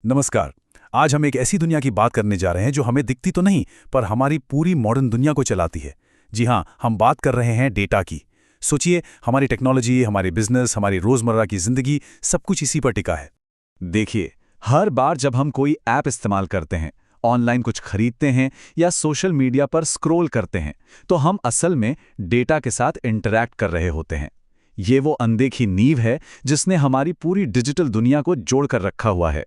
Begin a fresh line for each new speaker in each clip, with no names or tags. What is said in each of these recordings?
नमस्कार। आज हम एक ऐसी दुनिया की बात करने जा रहे हैं जो हमें दिखती तो नहीं, पर हमारी पूरी मॉडर्न दुनिया को चलाती है। जी हाँ, हम बात कर रहे हैं डेटा की। सोचिए, हमारी टेक्नोलॉजी, हमारी बिजनेस, हमारी रोजमर्रा की जिंदगी, सब कुछ इसी पर टिका है।
देखिए, हर बार जब हम कोई ऐप इस्तेमाल करते हैं, ऑनलाइन कुछ खरीदते हैं या सोशल मीडिया पर स्क्रॉल करते हैं, तो हम असल में डेटा के साथ इंटरैक्ट कर रहे होते हैं। ये वो अनदेखी नींव है जिसने हमारी पूरी डिजिटल दुनिया को जोड़कर रखा हुआ है।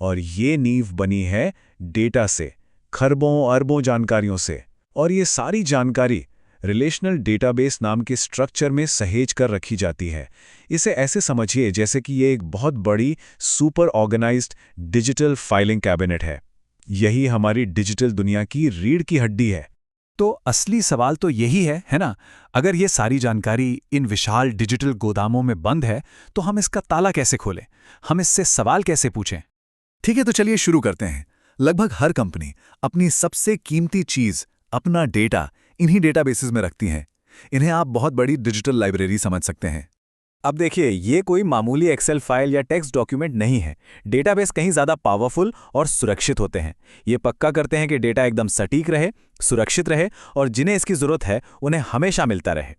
और ये नींव बनी है डेटा से, खरबों अरबों जानकारियों से। और ये सारी जानकारी रिलेशनल डेटाबेस नाम के स्ट्रक्चर में सहेज कर रखी जाती है। इसे ऐसे समझिए जैसे कि ये एक बहुत बड़ी super organised digital filing cabinet है। यही हमारी डिजिटल दुनिया की रीढ़ की हड्डी है।
तो असली सवाल तो यही है ना? अगर ये सारी जानकारी इन विशाल डिजिटल गोदामों में बंद है, तो हम इसका ताला कैसे खोलें? हम इससे सवाल कैसे पूछें?
ठीक है, तो चलिए शुरू करते हैं। लगभग हर कंपनी अपनी सबसे कीमती चीज, अपना डेटा, इन्हीं डेटाबेसेस में रखती हैं। इन्हें आप बहुत बड़ी डिजिटल लाइब्रेरी समझ सकते हैं।
अब देखिए, ये कोई मामूली एक्सेल फाइल या टेक्स्ट डॉक्यूमेंट नहीं है। डेटाबेस कहीं ज़्यादा पावरफुल और सुरक्षित होते हैं। ये पक्का करते हैं कि डेटा एकदम सटीक रहे, सुरक्षित रहे और जिन्हें इसकी ज़रूरत है उन्हें हमेशा मिलता रहे।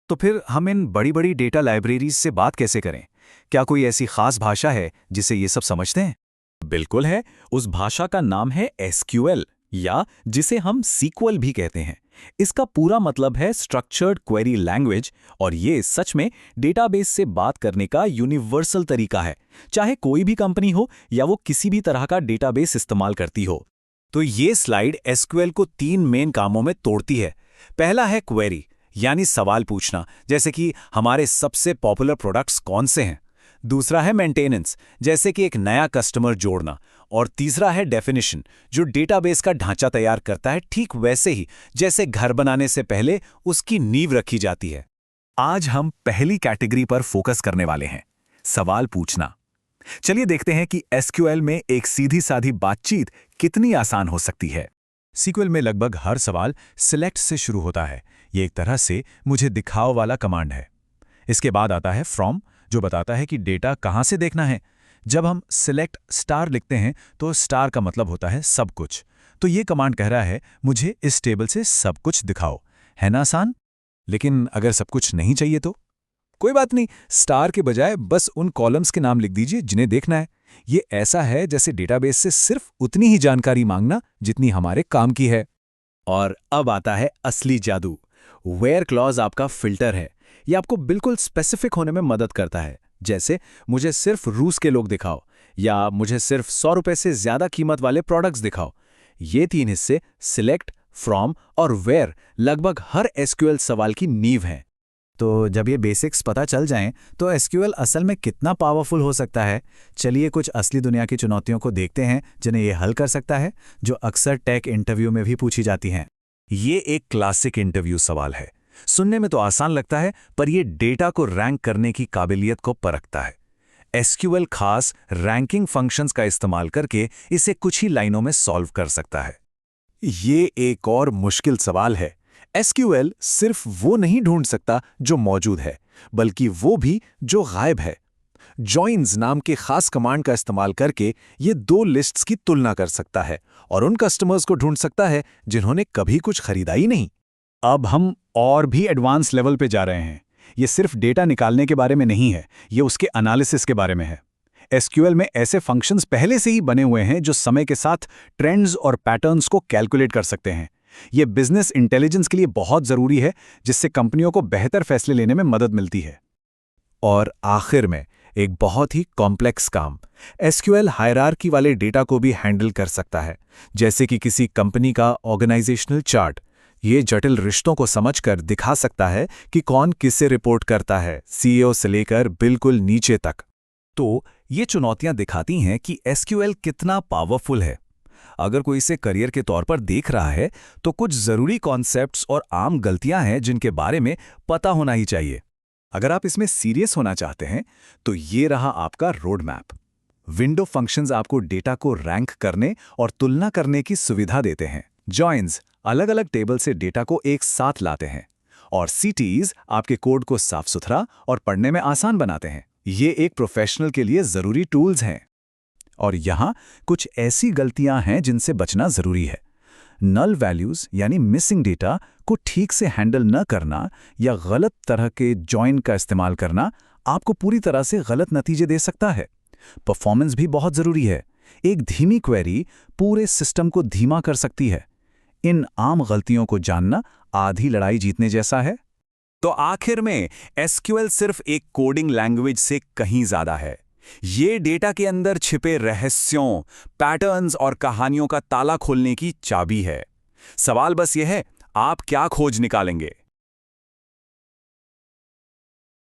तो फिर हम इन बड़ी-बड़ी डेटा लाइब्रेरीज से बात कैसे करें? क्या कोई ऐसी खास भाषा है जिसे ये सब समझते हैं?
बिल्कुल है। उस भाषा का नाम है एसक्यूएल, या जिसे हम सीक्वल भी कहते हैं। इसका पूरा मतलब है स्ट्रक्चर्ड क्वेरी लैंग्वेज, और ये सच में डेटाबेस से बात करने का यूनिवर्सल तरीका है, चाहे कोई भी कंपनी हो या वो किसी भी तरह का डेटाबेस इस्तेमाल करती हो। तो ये स्लाइड एसक्यूएल को 3 मेन कामों में तोड़ती है। पहला है क्वेरी, यानी सवाल पूछना, जैसे कि हमारे सबसे पॉपुलर प्रोडक्ट्स कौन से हैं। दूसरा है मेंटेनेंस, जैसे कि एक नया कस्टमर जोड़ना। और तीसरा है डेफिनेशन, जो डेटाबेस का ढांचा तैयार करता है, ठीक वैसे ही जैसे घर बनाने से पहले उसकी नींव रखी जाती है।
आज हम पहली कैटेगरी पर फोकस करने वाले हैं, सवाल पूछना। चलिए देखते हैं कि एसक्यूएल में एक सीधी-साधी बातचीत कितनी आसान हो सकती है।
सीक्वल में लगभग हर सवाल सिलेक्ट से शुरू होता है। ये एक तरह से मुझे दिखाओ वाला कमांड है। इसके बाद आता है फ्रॉम, जो बताता है कि डेटा कहाँ से देखना है। जब हम सिलेक्ट स्टार लिखते हैं तो स्टार का मतलब होता है सब कुछ। तो ये कमांड कह रहा है मुझे इस टेबल से सब कुछ दिखाओ। है ना आसान? लेकिन अगर सब कुछ नहीं चाहिए तो कोई बात नहीं, स्टार के बजाय बस उन कॉलम्स के नाम लिख दीजिए जिन्हें देखना है। ये ऐसा है जैसे डेटाबेस से सिर्फ उतनी ही जानकारी मांगना जितनी हमारे काम की है।
और अब आता है असली जादू। वेयर क्लॉज आपका फिल्टर है। ये आपको बिल्कुल स्पेसिफिक होने में मदद करता है, जैसे मुझे सिर्फ रूस के लोग दिखाओ या मुझे सिर्फ 100 रुपए से ज्यादा कीमत वाले प्रोडक्ट्स दिखाओ। ये 3 हिस्से, सिलेक्ट, फ्रॉम और वेयर, लगभग हर एसक्यूएल सवाल की नींव हैं।
तो जब ये बेसिक्स पता चल जाएं, तो एसक्यूएल असल में कितना पावरफुल हो सकता है। चलिए कुछ असली दुनिया की चुनौतियों को देखते हैं जिन्हें ये हल कर सकता है, जो अक्सर टेक इंटरव्यू में भी पूछी जाती हैं।
ये एक क्लासिक इंटरव्यू सवाल है। सुनने में तो आसान लगता है, पर यह डेटा को रैंक करने की काबिलियत को परखता है। एसक्यूएल खास रैंकिंग फंक्शंस का इस्तेमाल करके इसे कुछ ही लाइनों में सॉल्व कर सकता है। ये एक और मुश्किल सवाल है। एसक्यूएल सिर्फ वो नहीं ढूंढ सकता जो मौजूद है, बल्कि वो भी जो गायब है। जॉइन्स नाम के खास कमांड का इस्तेमाल करके ये 2 लिस्ट्स की तुलना कर सकता है और उन कस्टमर्स को ढूंढ सकता है जिन्होंने कभी कुछ खरीदा ही नहीं।
अब हम और भी एडवांस लेवल पे जा रहे हैं। ये सिर्फ डेटा निकालने के बारे में नहीं है, ये उसके एनालिसिस के बारे में है। एसक्यूएल में ऐसे फंक्शंस पहले से ही बने हुए हैं जो समय के साथ ट्रेंड्स और पैटर्न्स को कैलकुलेट कर सकते हैं। ये बिजनेस इंटेलिजेंस के लिए बहुत ज़रूरी है, जिससे कंपनियों को बेहतर फैसले लेने में मदद मिलती है।
और आखिर में एक बहुत ही कॉम्प्लेक्स काम, एसक्यूएल हायरार्की वाले डेटा को भी हैंडल कर सकता है, जैसे कि किसी कंपनी का ऑर्गेनाइजेशनल चार्ट। ये जटिल रिश्तों को समझकर दिखा सकता है कि कौन किससे रिपोर्ट करता है, सीईओ से लेकर बिल्कुल नीचे तक।
तो ये चुनौतियां दिखाती हैं कि एसक्यूएल कितना पावरफुल है। अगर कोई इसे करियर के तौर पर देख रहा है, तो कुछ ज़रूरी कॉन्सेप्ट्स और आम गलतियां हैं जिनके बारे में पता होना ही चाहिए।
अगर आप इसमें सीरियस होना चाहते हैं, तो ये रहा आपका रोड मैप। विंडो फंक्शंस आपको डेटा को रैंक करने और तुलना करने की सुविधा देते हैं। जॉइन्स अलग अलग टेबल से डेटा को एक साथ लाते हैं, और सीटीज आपके कोड को साफ सुथरा और पढ़ने में आसान बनाते हैं। ये एक प्रोफेशनल के लिए जरूरी टूल्स हैं।
और यहाँ कुछ ऐसी गलतियां हैं जिनसे बचना जरूरी है। नल वैल्यूज यानी मिसिंग डेटा को ठीक से हैंडल न करना या गलत तरह के जॉइन का इस्तेमाल करना आपको पूरी तरह से गलत नतीजे दे सकता है। परफॉर्मेंस भी बहुत जरूरी है। एक धीमी क्वेरी पूरे सिस्टम को धीमा कर सकती है। इन आम गलतियों को जानना आधी लड़ाई जीतने जैसा है।
तो आखिर में एसक्यूएल सिर्फ एक कोडिंग लैंग्वेज से कहीं ज्यादा है। ये डेटा के अंदर छिपे रहस्यों, पैटर्न्स और कहानियों का ताला खोलने की चाबी है। सवाल बस यह है, आप क्या खोज निकालेंगे।